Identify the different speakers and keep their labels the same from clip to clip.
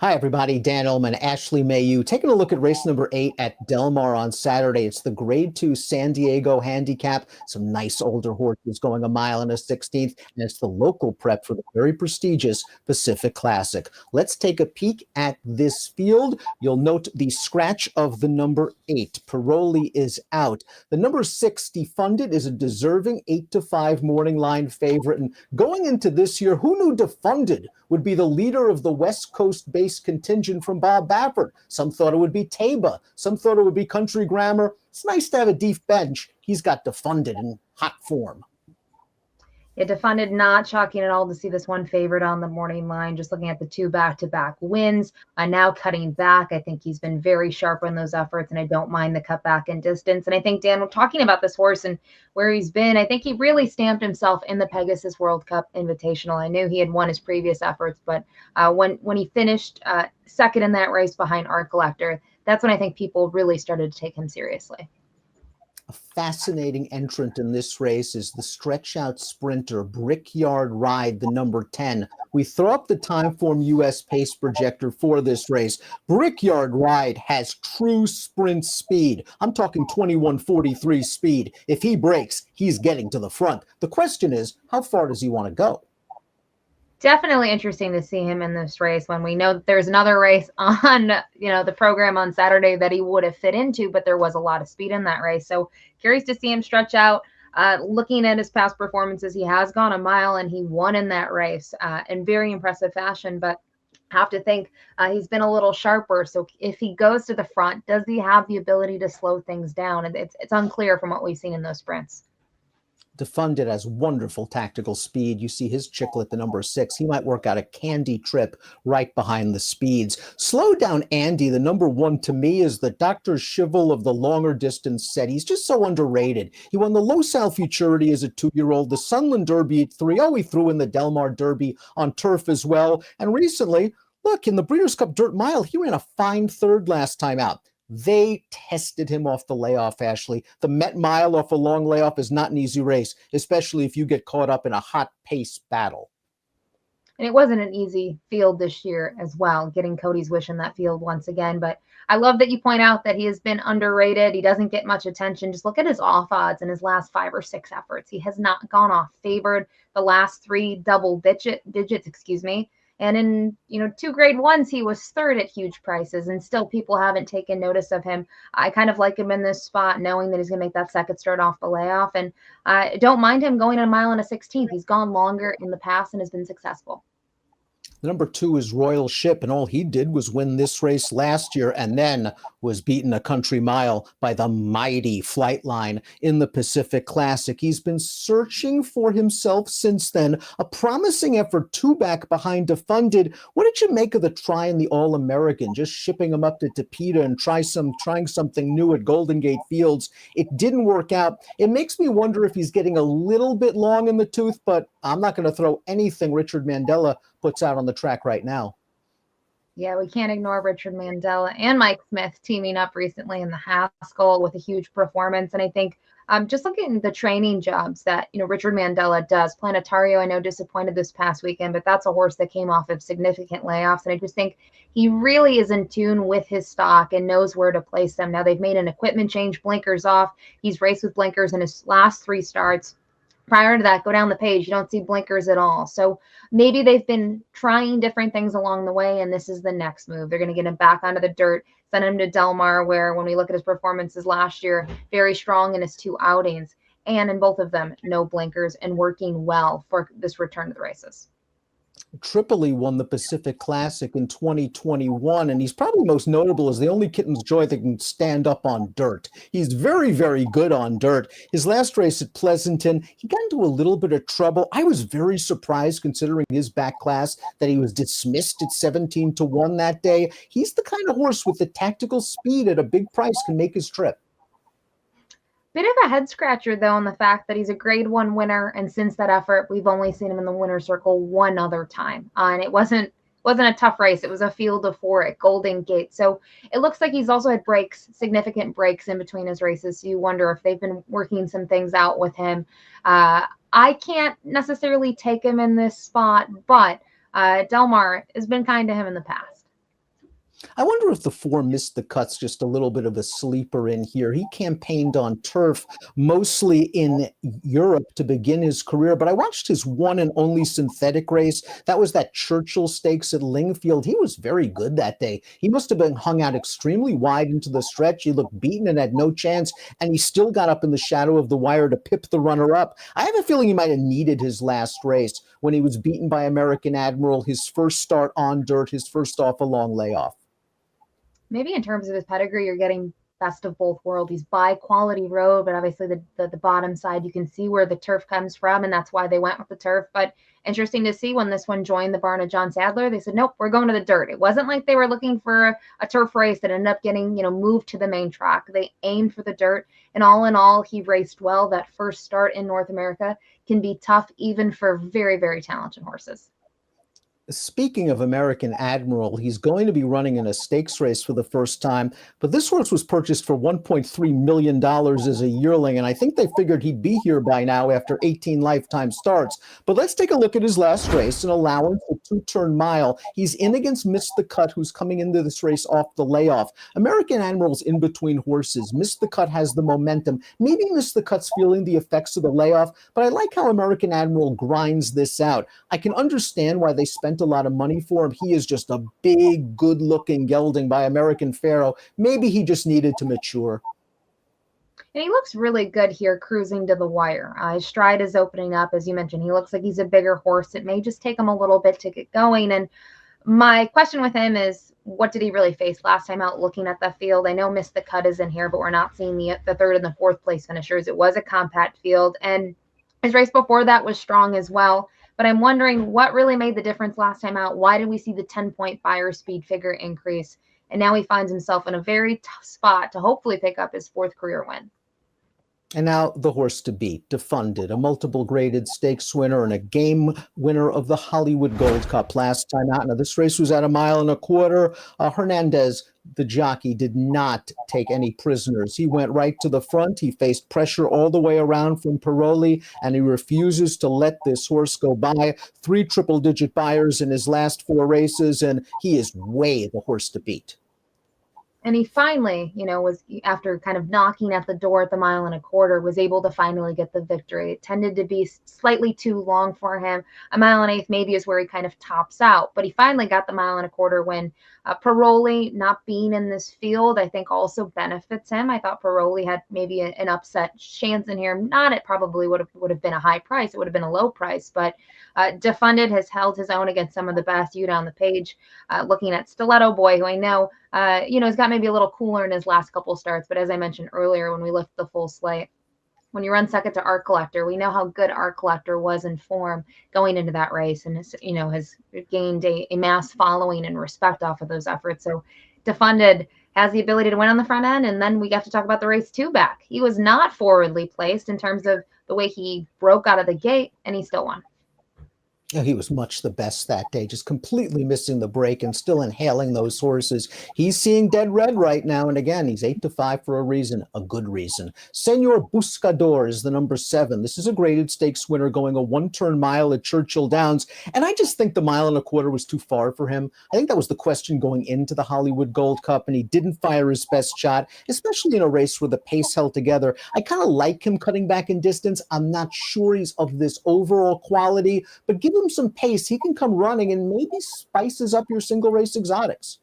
Speaker 1: Hi, everybody. Dan Illman, Ashley Mailloux. Taking a look at race number 8 at Del Mar on Saturday. It's the Grade 2 San Diego Handicap. Some nice older horses going a mile and a 16th. And it's the local prep for the very prestigious Pacific Classic. Let's take a peek at this field. You'll note the scratch of the number 8. Paroli is out. The number 6, Defunded, is a deserving 8-5 morning line favorite. And going into this year, who knew Defunded would be the leader of the West Coast-based contingent from Bob Baffert? Some thought it would be Taba. Some thought it would be Country Grammar. It's nice to have a deep bench. He's got Defunded in hot form.
Speaker 2: Yeah, Defunded, not shocking at all to see this one favorite on the morning line. Just looking at the 2 back-to-back wins, now cutting back. I think he's been very sharp on those efforts, and I don't mind the cutback in distance. And I think, Dan, we're talking about this horse and where he's been. I think he really stamped himself in the Pegasus World Cup Invitational. I knew he had won his previous efforts, but when he finished second in that race behind Art Collector, that's when I think people really started to take him seriously.
Speaker 1: A fascinating entrant in this race is the stretch-out sprinter, Brickyard Ride, the number 10. We throw up the Timeform US pace projector for this race. Brickyard Ride has true sprint speed. I'm talking 21:43 speed. If he breaks, he's getting to the front. The question is, how far does he want to go?
Speaker 2: Definitely interesting to see him in this race when we know that there's another race on, the program on Saturday that he would have fit into, but there was a lot of speed in that race. So curious to see him stretch out. Looking at his past performances, he has gone a mile and he won in that race in very impressive fashion, but have to think he's been a little sharper. So if he goes to the front, does he have the ability to slow things down? And it's unclear from what we've seen in those sprints.
Speaker 1: Defunded has wonderful tactical speed. You see his chicklet, the number 6. He might work out a candy trip right behind the speeds. Slow down Andy, the number 1, to me, is the Dr. Shivel of the longer distance set. He's just so underrated. He won the Los Al Futurity as a 2-year-old, the Sunland Derby at 3. Oh, he threw in the Del Mar Derby on turf as well. And recently, look, in the Breeders' Cup Dirt Mile, he ran a fine third last time out. They tested him off the layoff, Ashley. The Met Mile off a long layoff is not an easy race, especially if you get caught up in a hot pace battle.
Speaker 2: And it wasn't an easy field this year as well, getting Cody's wish in that field once again. But I love that you point out that he has been underrated. He doesn't get much attention. Just look at his off odds in his last 5 or 6 efforts. He has not gone off favored the last 3 double digits, And in 2 grade 1s, he was third at huge prices, and still people haven't taken notice of him. I kind of like him in this spot, knowing that he's going to make that second start off the layoff, and I don't mind him going a mile and a 16th. He's gone longer in the past and has been successful.
Speaker 1: The number 2 is Royal Ship, and all he did was win this race last year and then was beaten a country mile by the mighty Flightline in the Pacific Classic. He's been searching for himself since then. A promising effort 2 back behind Defunded. What did you make of the try in the All-American, just shipping him up to Topeka and trying something new at Golden Gate Fields? It didn't work out. It makes me wonder if he's getting a little bit long in the tooth, but I'm not going to throw anything Richard Mandella puts out on the track right now.
Speaker 2: Yeah, we can't ignore Richard Mandella and Mike Smith teaming up recently in the Haskell with a huge performance. And I think just looking at the training jobs that, Richard Mandella does. Planetario, I know, disappointed this past weekend, but that's a horse that came off of significant layoffs. And I just think he really is in tune with his stock and knows where to place them. Now they've made an equipment change, blinkers off. He's raced with blinkers in his last 3 starts. Prior to that, go down the page, you don't see blinkers at all. So maybe they've been trying different things along the way, and this is the next move. They're going to get him back onto the dirt, send him to Del Mar, where when we look at his performances last year, very strong in his 2 outings. And in both of them, no blinkers and working well for this return to the races.
Speaker 1: Tripoli won the Pacific Classic in 2021, and he's probably most notable as the only Kitten's Joy that can stand up on dirt. He's very, very good on dirt. His last race at Pleasanton, he got into a little bit of trouble. I was very surprised, considering his back class, that he was dismissed at 17-1 that day. He's the kind of horse with the tactical speed at a big price can make his trip.
Speaker 2: Bit of a head scratcher, though, on the fact that he's a grade 1 winner, and since that effort, we've only seen him in the winner's circle 1 other time. And it wasn't a tough race. It was a field of 4 at Golden Gate. So it looks like he's also had significant breaks in between his races. So you wonder if they've been working some things out with him. I can't necessarily take him in this spot, but Del Mar has been kind to him in the past.
Speaker 1: I wonder if the 4 missed the cut's just a little bit of a sleeper in here. He campaigned on turf, mostly in Europe to begin his career, but I watched his one and only synthetic race. That was that Churchill Stakes at Lingfield. He was very good that day. He must have been hung out extremely wide into the stretch. He looked beaten and had no chance, and he still got up in the shadow of the wire to pip the runner-up. I have a feeling he might have needed his last race when he was beaten by American Admiral, his first start on dirt, his first off a long layoff.
Speaker 2: Maybe in terms of his pedigree, you're getting best of both worlds. He's by quality road, but obviously the bottom side, you can see where the turf comes from, and that's why they went with the turf. But interesting to see when this one joined the barn of John Sadler, they said, nope, we're going to the dirt. It wasn't like they were looking for a turf race that ended up getting, moved to the main track. They aimed for the dirt, and all in all, he raced well. That first start in North America can be tough even for very, very talented horses.
Speaker 1: Speaking of American Admiral, he's going to be running in a stakes race for the first time, but this horse was purchased for $1.3 million as a yearling, and I think they figured he'd be here by now after 18 lifetime starts. But let's take a look at his last race, an allowance, a 2-turn mile. He's in against Miss the Cut, who's coming into this race off the layoff. American Admiral's in between horses. Miss the Cut has the momentum. Maybe Miss the Cut's feeling the effects of the layoff, but I like how American Admiral grinds this out. I can understand why they spent a lot of money for him. He is just a big, good-looking gelding by American Pharoah. Maybe he just needed to mature.
Speaker 2: And he looks really good here cruising to the wire. His stride is opening up, as you mentioned. He looks like he's a bigger horse. It may just take him a little bit to get going. And my question with him is, what did he really face last time out looking at the field? I know Miss the Cut is in here, but we're not seeing the third and the fourth place finishers. It was a compact field. And his race before that was strong as well. But I'm wondering what really made the difference last time out. Why did we see the 10-point fire speed figure increase? And now he finds himself in a very tough spot to hopefully pick up his 4th career win.
Speaker 1: And now the horse to beat, Defunded, a multiple graded stakes winner and a game winner of the Hollywood Gold Cup last time out. Now this race was at 1.25 miles. Hernandez, the jockey, did not take any prisoners. He went right to the front. He faced pressure all the way around from Paroli, and he refuses to let this horse go by. 3 triple-digit buyers in his last 4 races, and he is way the horse to beat.
Speaker 2: And he finally, was, after kind of knocking at the door at the 1.25 miles, was able to finally get the victory. It tended to be slightly too long for him. 1.8 miles maybe is where he kind of tops out, but he finally got the 1.25 miles win. Paroli not being in this field, I think, also benefits him. I thought Paroli had maybe an upset chance in here. Not it probably would have been a high price. It would have been a low price, but Defunded has held his own against some of the best. You down the page, looking at Stiletto Boy, who I know, has got maybe a little cooler in his last couple starts. But as I mentioned earlier, when we lift the full slate, when you run second to Art Collector, we know how good Art Collector was in form going into that race, and has gained a mass following and respect off of those efforts. So Defunded has the ability to win on the front end, and then we have to talk about the race 2 back. He was not forwardly placed in terms of the way he broke out of the gate, and he still won.
Speaker 1: He was much the best that day, just completely missing the break and still inhaling those horses. He's seeing dead red right now, and again, he's 8-5 for a reason, a good reason. Senor Buscador is the number 7. This is a graded stakes winner going a 1-turn mile at Churchill Downs, and I just think the 1.25 miles was too far for him. I think that was the question going into the Hollywood Gold Cup, and he didn't fire his best shot, especially in a race where the pace held together. I kind of like him cutting back in distance. I'm not sure he's of this overall quality, but give him some pace, he can come running and maybe spices up your single race exotics.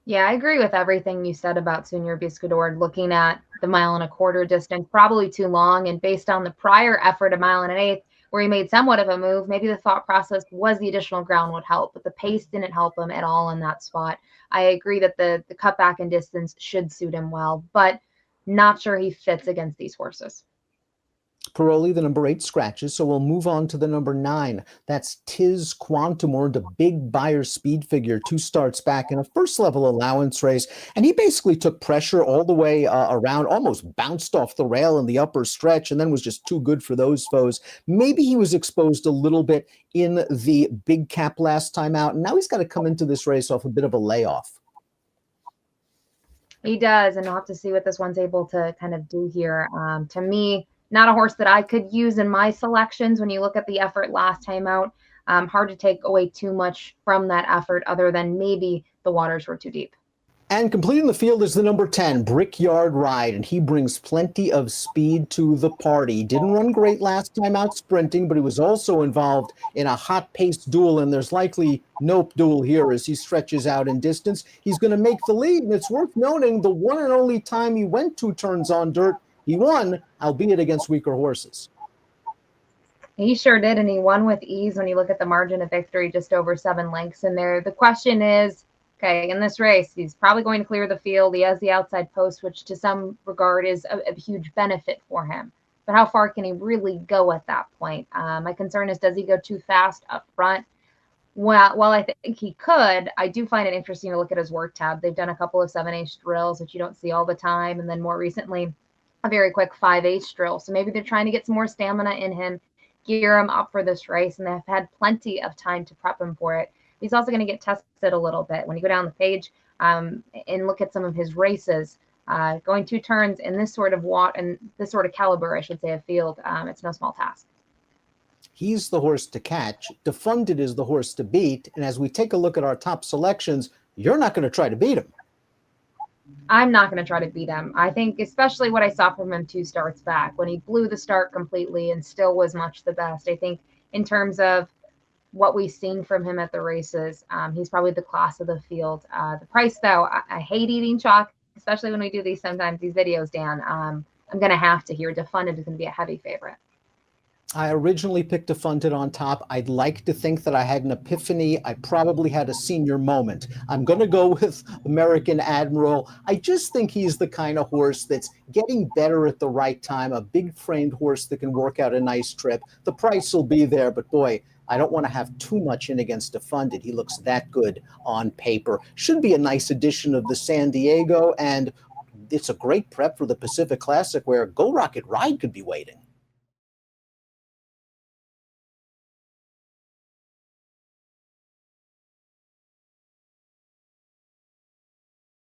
Speaker 2: Yeah, I agree with everything you said about Senor Buscador. Looking at the 1.25 miles distance, probably too long, and based on the prior effort, 1.8 miles, where he made somewhat of a move, maybe the thought process was the additional ground would help, but the pace didn't help him at all in that spot. I agree that the cutback in distance should suit him well, but not sure he fits against these horses.
Speaker 1: Paroli, the number 8, scratches, so we'll move on to the number 9. That's Tiz Quantumor, the big buyer speed figure, 2 starts back in a first-level allowance race, and he basically took pressure all the way around, almost bounced off the rail in the upper stretch, and then was just too good for those foes. Maybe he was exposed a little bit in the big cap last time out, and now he's got to come into this race off a bit of a layoff.
Speaker 2: He does, and we'll have to see what this one's able to kind of do here. To me, not a horse that I could use in my selections when you look at the effort last time out. Hard to take away too much from that effort other than maybe the waters were too deep.
Speaker 1: And completing the field is the number 10, Brickyard Ride, and he brings plenty of speed to the party. Didn't run great last time out sprinting, but he was also involved in a hot-paced duel, and there's likely no duel here as he stretches out in distance. He's going to make the lead, and it's worth noting the one and only time he went 2 turns on dirt, he won, albeit against weaker horses.
Speaker 2: He sure did, and he won with ease when you look at the margin of victory, just over 7 lengths in there. The question is, okay, in this race, he's probably going to clear the field. He has the outside post, which to some regard is a huge benefit for him. But how far can he really go at that point? My concern is, does he go too fast up front? Well, while I think he could, I do find it interesting to look at his work tab. They've done a couple of 7/8 drills, which you don't see all the time. And then more recently, a very quick 5/8 drill. So maybe they're trying to get some more stamina in him, gear him up for this race, and they've had plenty of time to prep him for it. He's also going to get tested a little bit. When you go down the page and look at some of his races, going 2 turns in this sort of and this sort of caliber, I should say, of field, it's no small task.
Speaker 1: He's the horse to catch. Defunded is the horse to beat. And as we take a look at our top selections, you're not going to try to beat him.
Speaker 2: I'm not going to try to beat him. I think especially what I saw from him 2 starts back when he blew the start completely and still was much the best. I think in terms of what we've seen from him at the races, he's probably the class of the field. The price, though, I hate eating chalk, especially when we do these videos, Dan. I'm going to have to hear Defunded is going to be a heavy favorite.
Speaker 1: I originally picked Defunded on top. I'd like to think that I had an epiphany. I probably had a senior moment. I'm going to go with American Admiral. I just think he's the kind of horse that's getting better at the right time, a big-framed horse that can work out a nice trip. The price will be there, but boy, I don't want to have too much in against Defunded. He looks that good on paper. Should be a nice edition of the San Diego, and it's a great prep for the Pacific Classic where Go Rocket Ride could be waiting.